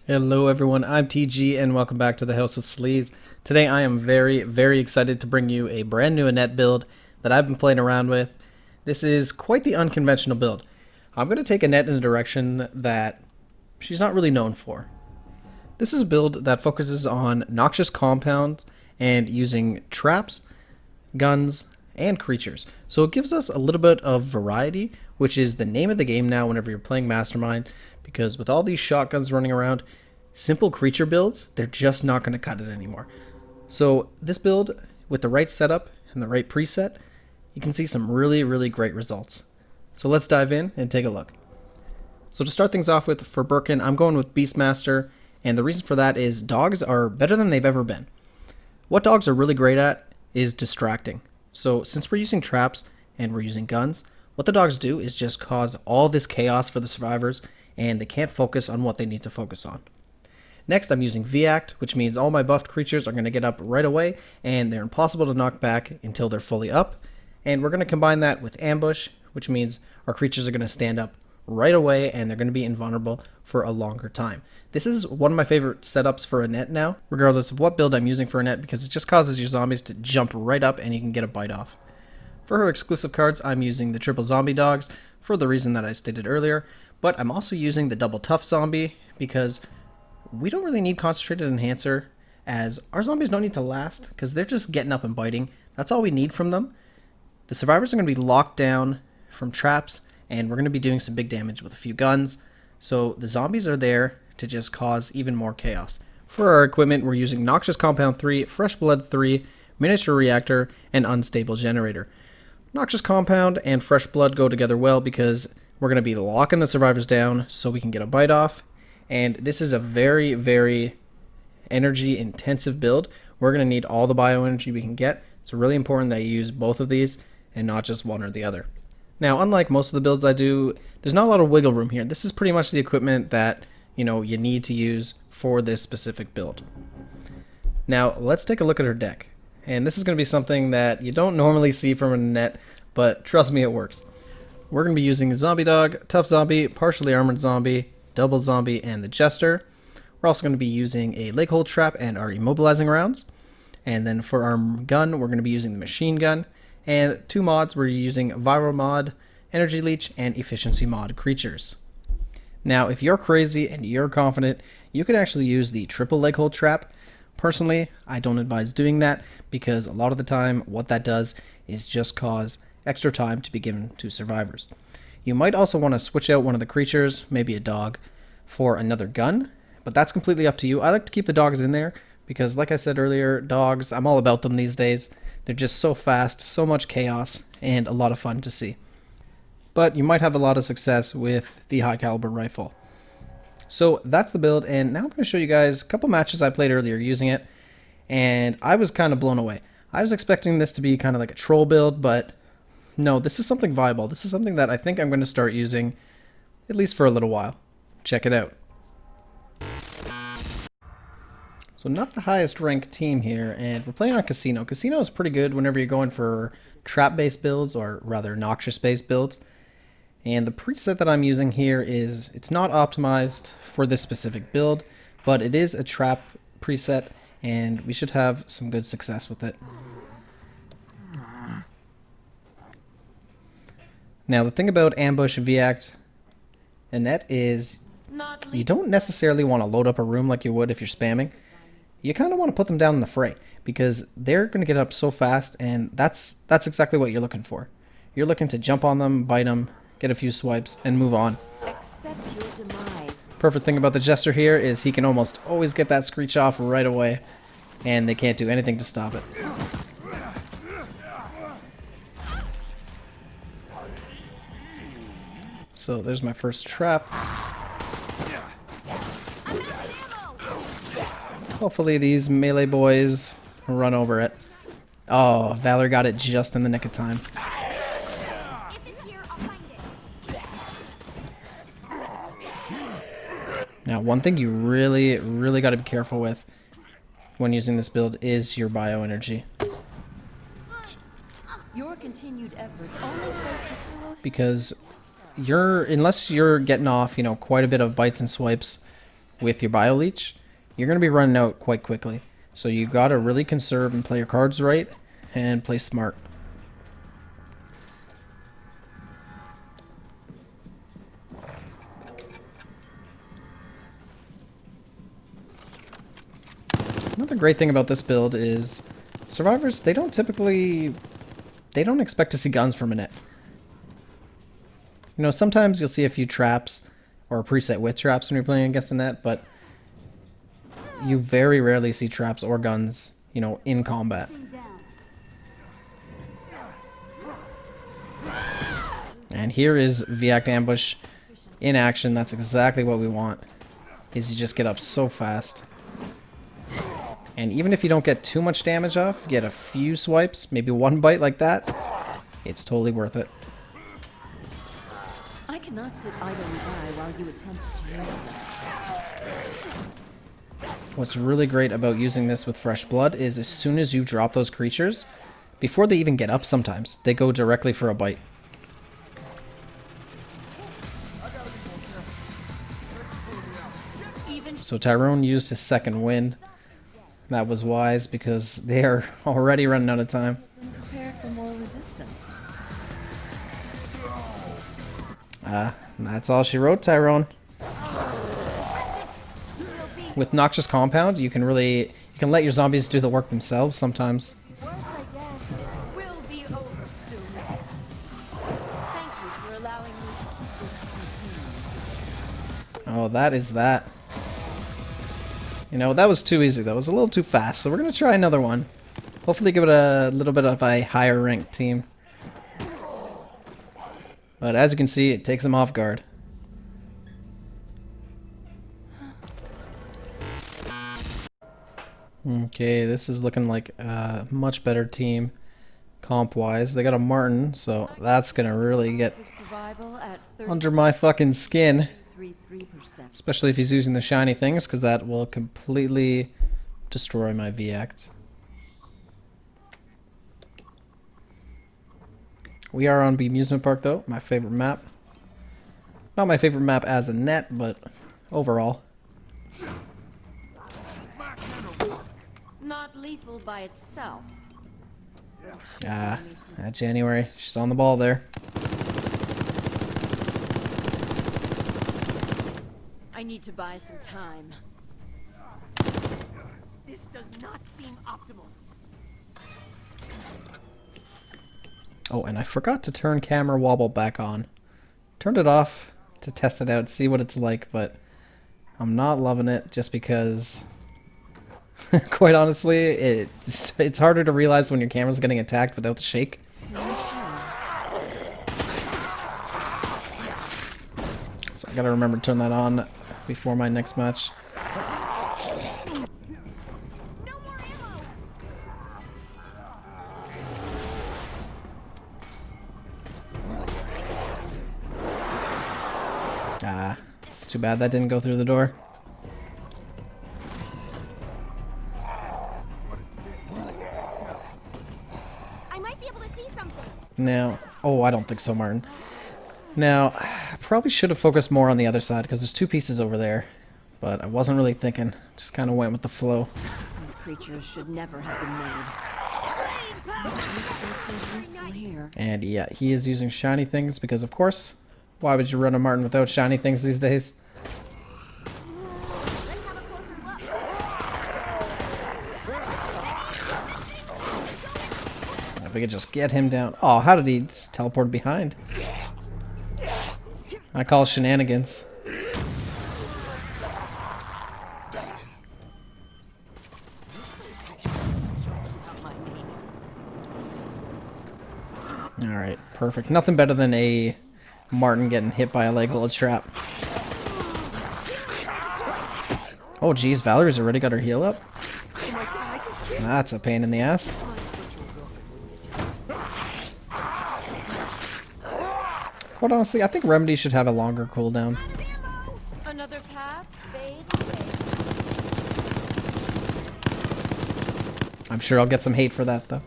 Hello everyone, I'm TG and welcome back to the House of Sleaze. Today I am very excited to bring you a brand new Annette build that I've been playing around with. This is quite the unconventional build. I'm going to take Annette in a direction that she's not really known for. This is a build that focuses on noxious compounds and using traps, guns, and creatures. So it gives us a little bit of variety, which is the name of the game now whenever you're playing Mastermind, because with all these shotguns running around, simple creature builds, they're just not going to cut it anymore. So this build, with the right setup and the right preset, you can see some really great results. So let's dive in and take a look. So to start things off with, for Birkin, I'm going with Beastmaster, and the reason for that is dogs are better than they've ever been. What dogs are really great at is distracting. So since we're using traps and we're using guns, what the dogs do is just cause all this chaos for the survivors, and they can't focus on what they need to focus on. Next, I'm using V-Act, which means all my buffed creatures are going to get up right away, and they're impossible to knock back until they're fully up. And we're going to combine that with Ambush, which means our creatures are going to stand up right away, and they're going to be invulnerable for a longer time. This is one of my favorite setups for Annette now, regardless of what build I'm using for Annette, because it just causes your zombies to jump right up and you can get a bite off. For her exclusive cards, I'm using the triple zombie dogs for the reason that I stated earlier, but I'm also using the double tough zombie because we don't really need concentrated enhancer, as our zombies don't need to last because they're just getting up and biting. That's all we need from them. The survivors are going to be locked down from traps, and we're going to be doing some big damage with a few guns, so the zombies are there to just cause even more chaos. For our equipment, we're using Noxious Compound 3, Fresh Blood 3, Miniature Reactor, and Unstable Generator. Noxious Compound and Fresh Blood go together well because we're going to be locking the survivors down so we can get a bite off, and this is a very energy intensive build. We're going to need all the bioenergy we can get. It's really important that you use both of these and not just one or the other. Now, unlike most of the builds I do, there's not a lot of wiggle room here. This is pretty much the equipment that you need to use for this specific build. Now, let's take a look at her deck. And this is going to be something that you don't normally see from Annette, but trust me, it works. We're going to be using Zombie Dog, Tough Zombie, Partially Armored Zombie, Double Zombie, and the Jester. We're also going to be using a Leg Hold Trap and our Immobilizing Rounds. And then for our gun, we're going to be using the Machine Gun. And two mods, we're using Viral Mod, Energy Leech, and Efficiency Mod creatures. Now, if you're crazy and you're confident, you can actually use the triple leg hold trap. Personally, I don't advise doing that because a lot of the time what that does is just cause extra time to be given to survivors. You might also want to switch out one of the creatures, maybe a dog, for another gun, but that's completely up to you. I like to keep the dogs in there because, like I said earlier, dogs, I'm all about them these days. They're just so fast, so much chaos, and a lot of fun to see. But you might have a lot of success with the high caliber rifle. So that's the build, and now I'm going to show you guys a couple matches I played earlier using it, and I was kind of blown away. I was expecting this to be kind of like a troll build, but no, this is something viable. This is something that I think I'm going to start using, at least for a little while. Check it out. So not the highest ranked team here, and we're playing on Casino. Casino is pretty good whenever you're going for trap-based builds, or rather noxious-based builds. And the preset that I'm using here is, it's not optimized for this specific build, but it is a trap preset, and we should have some good success with it. Now, the thing about Ambush, V-Act, Annette is you don't necessarily want to load up a room like you would if you're spamming. You kind of want to put them down in the fray because they're going to get up so fast, and that's exactly what you're looking for. You're looking to jump on them, bite them, get a few swipes, and move on. Accept your demise. Perfect thing about the Jester here is he can almost always get that screech off right away, and they can't do anything to stop it. So there's my first trap. Hopefully these melee boys run over it. Oh, Valor got it just in the nick of time. Now, one thing you really got to be careful with when using this build is your bioenergy. Your continued efforts only place Because unless you're getting off, quite a bit of bites and swipes with your Bio Leech, you're going to be running out quite quickly. So you got to really conserve and play your cards right and play smart. Another great thing about this build is survivors, they don't expect to see guns from Annette. You know, sometimes you'll see a few traps or preset with traps when you're playing against Annette, but you very rarely see traps or guns, you know, in combat. And here is V-Act Ambush in action. That's exactly what we want, is you just get up so fast. And even if you don't get too much damage off, you get a few swipes, maybe one bite like that, it's totally worth it. I cannot sit idly by while you attempt to use them. What's really great about using this with Fresh Blood is as soon as you drop those creatures, before they even get up sometimes, they go directly for a bite. So Tyrone used his second wind. That was wise because they are already running out of time. Prepared for more resistance. That's all she wrote, Tyrone. With Noxious Compound, you can let your zombies do the work themselves sometimes. Worse, I guess. This will be over soon. Thank you for allowing me to keep this contained. Oh, that is that. You know, that was too easy. That was a little too fast, so we're going to try another one. Hopefully give it a little bit of a higher ranked team. But as you can see, it takes them off guard. Okay, this is looking like a much better team comp-wise. They got a Martin, so that's going to really get under my fucking skin. Especially if he's using the shiny things, because that will completely destroy my V-Act. We are on the amusement park, though. My favorite map. Not my favorite map as Annette, but overall. Not lethal by itself. That January. She's on the ball there. I need to buy some time. This does not seem optimal. Oh, and I forgot to turn camera wobble back on. Turned it off to test it out, see what it's like, but I'm not loving it just because, quite honestly, it's harder to realize when your camera's getting attacked without the shake. So I gotta remember to turn that on before my next match. It's too bad that didn't go through the door. I might be able to see something. Now, oh, I don't think so, Martin. Now, I probably should have focused more on the other side because there's two pieces over there, but I wasn't really thinking. Just kind of went with the flow. These creatures should never have been made. And yeah, he is using shiny things because, of course, why would you run a Martin without shiny things these days? Let's have a closer look. If we could just get him down. Oh, how did he just teleport behind? I call shenanigans. Alright, perfect. Nothing better than a Martin getting hit by a leg gold trap. Oh geez, Valerie's already got her heal up. That's a pain in the ass. Quite honestly, I think Remedy should have a longer cooldown. Another path fades away. I'm sure I'll get some hate for that though.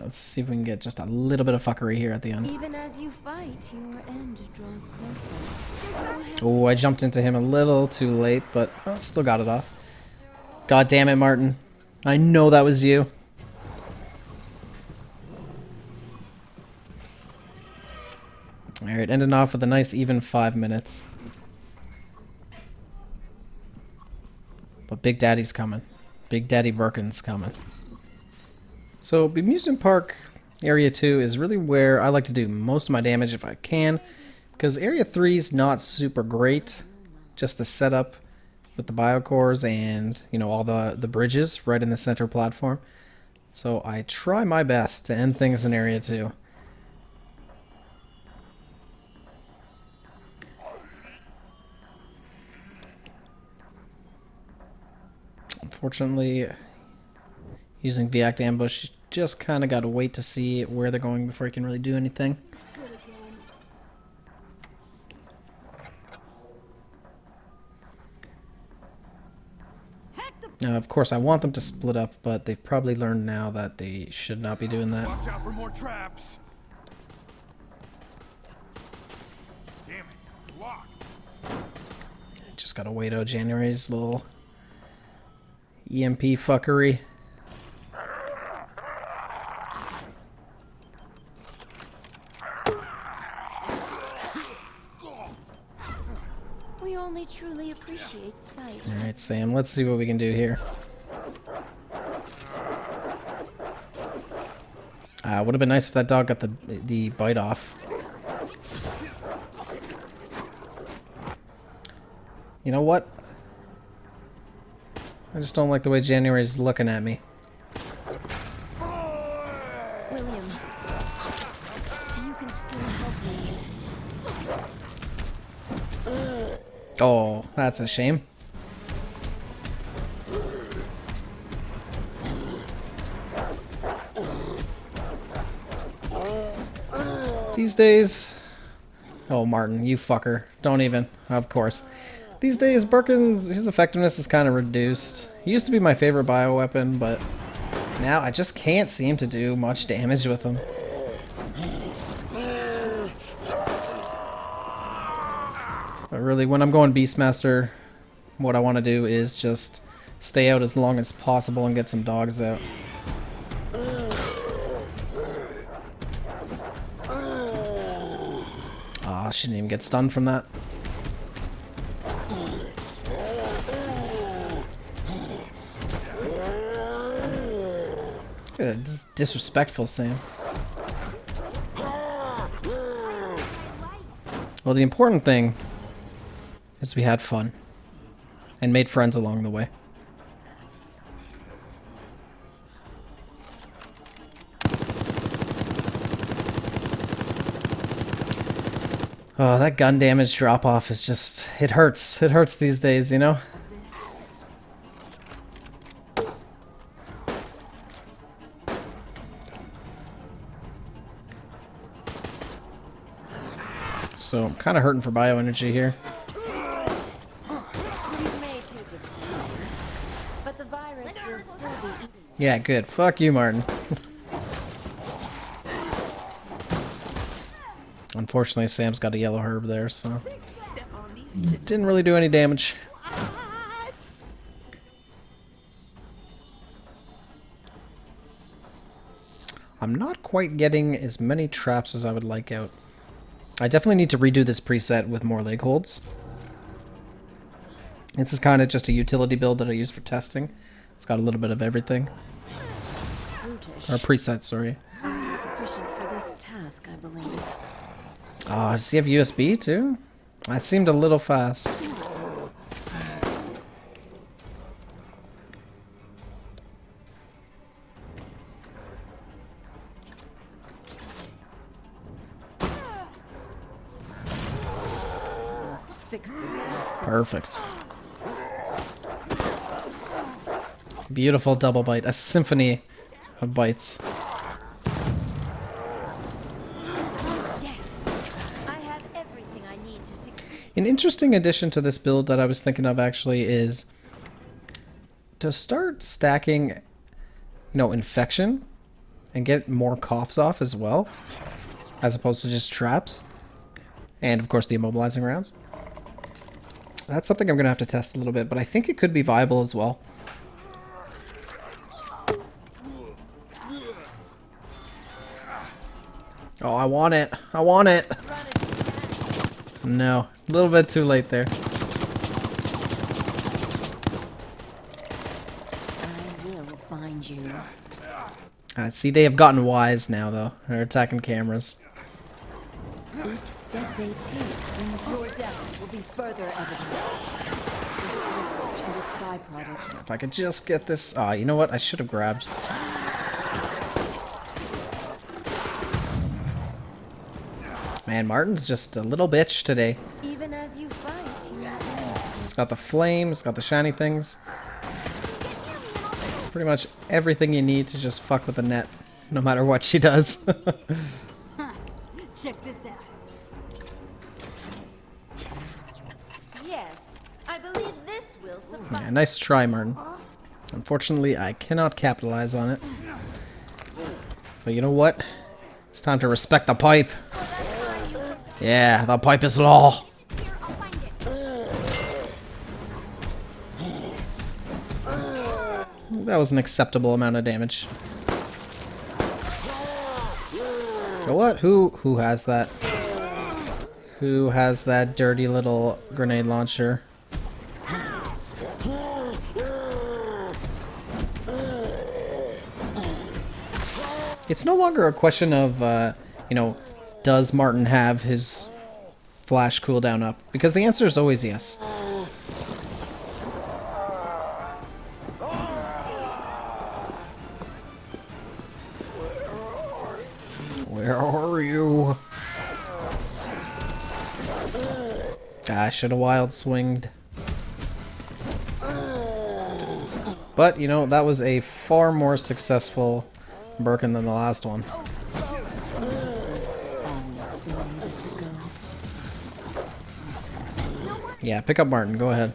Let's See if we can get just a little bit of fuckery here at the end. Even as you fight, your end draws closer. Oh, I jumped into him a little too late, but still got it off. God damn it, Martin. I know that was you. Alright, ending off with a nice even 5 minutes. But Big Daddy's coming. Big Daddy Birkin's coming. So, Amusement Park Area 2 is really where I like to do most of my damage if I can. Because Area 3 is not super great. Just the setup with the biocores and, you know, all the bridges right in the center platform. So I try my best to end things in Area 2. Unfortunately, using V-Act Ambush, you just kind of got to wait to see where they're going before you can really do anything. Now, of course, I want them to split up, but they've probably learned now that they should not be doing that. Watch out for more traps. Damn it, it's locked. Just gotta wait out January's little EMP fuckery. We only truly appreciate sight. Alright, Sam, let's see what we can do here. Would have been nice if that dog got the bite off. You know what? I just don't like the way January's looking at me. William, you can still help me. Oh, that's a shame. These days... Oh, Martin, you fucker. Don't even. Of course. These days, Birkin's, his effectiveness is kind of reduced. He used to be my favorite bioweapon, but now I just can't seem to do much damage with him. But really, when I'm going Beastmaster, what I want to do is just stay out as long as possible and get some dogs out. I shouldn't even get stunned from that. It's disrespectful, Sam. Well, the important thing is we had fun and made friends along the way. Oh, that gun damage drop-off is just... It hurts. It hurts these days, you know? So, I'm kind of hurting for bioenergy here. You may take its power, but the virus will still be eating. Yeah, good. Fuck you, Martin. Unfortunately, Sam's got a yellow herb there, so... Didn't really do any damage. I'm not quite getting as many traps as I would like out. I definitely need to redo this preset with more leg holds. This is kind of just a utility build that I use for testing. It's got a little bit of everything. Brutish. Or preset, sorry. Sufficient for this task, I believe. Oh, does he have USB too? That seemed a little fast. Must fix this myself. Perfect. Beautiful double bite. A symphony of bites. An interesting addition to this build that I was thinking of actually is to start stacking, infection and get more coughs off as well, as opposed to just traps. And of course the immobilizing rounds. That's something I'm going to have to test a little bit, but I think it could be viable as well. Oh, I want it. I want it. No, a little bit too late there. I will find you. See, they have gotten wise now, though. They're attacking cameras. Each step they take brings your deaths will be further evidence. This research and its byproducts. If I could just get this... Ah, you know what? I should have grabbed. Man, Martin's just a little bitch today. Even as you fight, you It's got the flame, it's got the shiny things. Pretty much everything you need to just fuck with Annette, no matter what she does. check this out. Yes, I believe this will suffice. Yeah, nice try, Martin. Unfortunately, I cannot capitalize on it. But you know what? It's time to respect the pipe. Yeah, the pipe is law. Here, I'll find it. That was an acceptable amount of damage. So what? Who has that? Who has that dirty little grenade launcher? It's no longer a question of, you know, does Martin have his flash cooldown up? Because the answer is always yes. Where are you? I should have wild swinged. But, you know, that was a far more successful Birkin than the last one. Yeah, pick up Martin. Go ahead.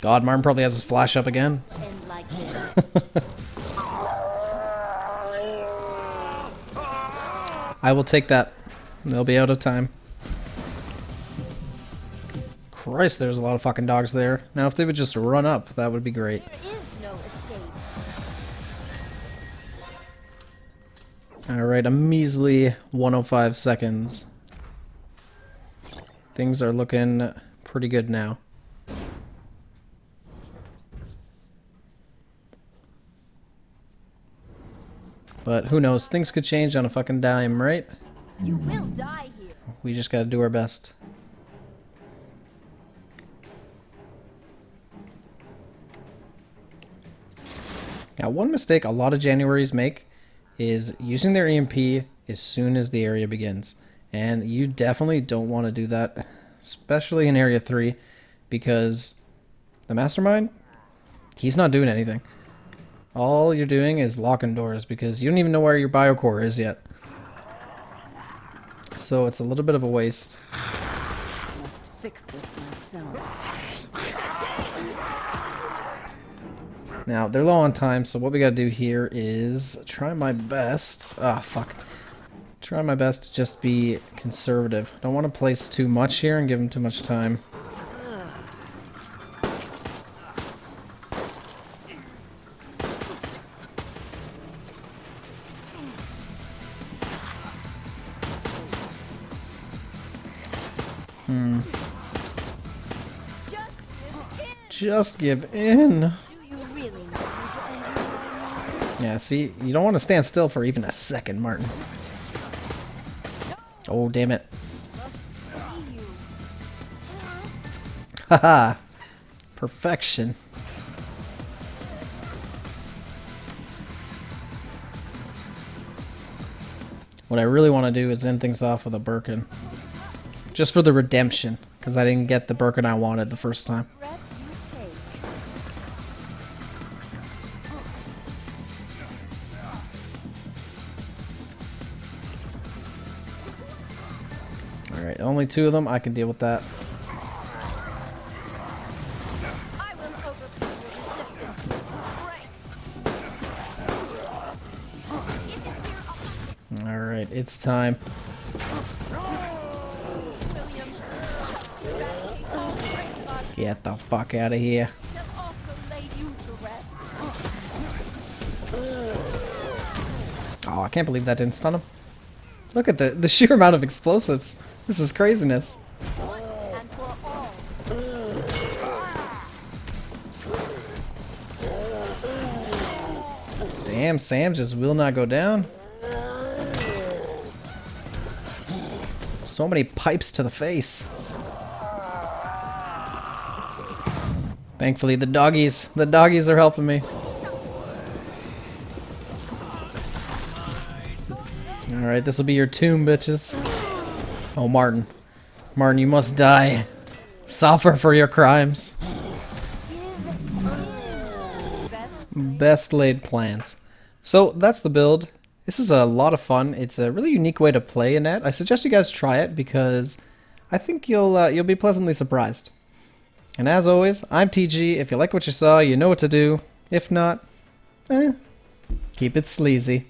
God, Martin probably has his flash up again. And like this. I will take that. They'll be out of time. Christ, there's a lot of fucking dogs there. Now, if they would just run up, that would be great. There is no escape. Alright, a measly 105 seconds. Things are looking pretty good now. But who knows? Things could change on a fucking dime, right? You will die here. We just gotta do our best. Now, one mistake a lot of Januaries make is using their EMP as soon as the area begins. And you definitely don't want to do that, especially in Area 3, because the Mastermind, he's not doing anything. All you're doing is locking doors because you don't even know where your biocore is yet. So it's a little bit of a waste. Must fix this myself. Now, they're low on time, so what we gotta do here is try my best. Ah, fuck. Try my best to just be conservative. Don't want to place too much here and give them too much time. Just give in. Do you really need me to end your Yeah, see, you don't want to stand still for even a second, Martin. Oh, damn it. Must see you. Haha. Perfection. What I really want to do is end things off with a Birkin. Just for the redemption, because I didn't get the Birkin I wanted the first time. Breath you take. Alright, only two of them. I can deal with that. Alright, it's time. William, eradicate all trace of our Get the fuck out of here. shall also lay you to rest. Oh, I can't believe that didn't stun him. Look at the sheer amount of explosives. This is craziness. Once and for all. Damn, Sam just will not go down. So many pipes to the face. Thankfully, the doggies are helping me. Alright, this will be your tomb, bitches. Oh, Martin. Martin, you must die. Suffer for your crimes. Best laid plans. So, that's the build. This is a lot of fun. It's a really unique way to play Annette. I suggest you guys try it because I think you'll be pleasantly surprised. And as always, I'm TG. If you like what you saw, you know what to do. If not, keep it sleazy.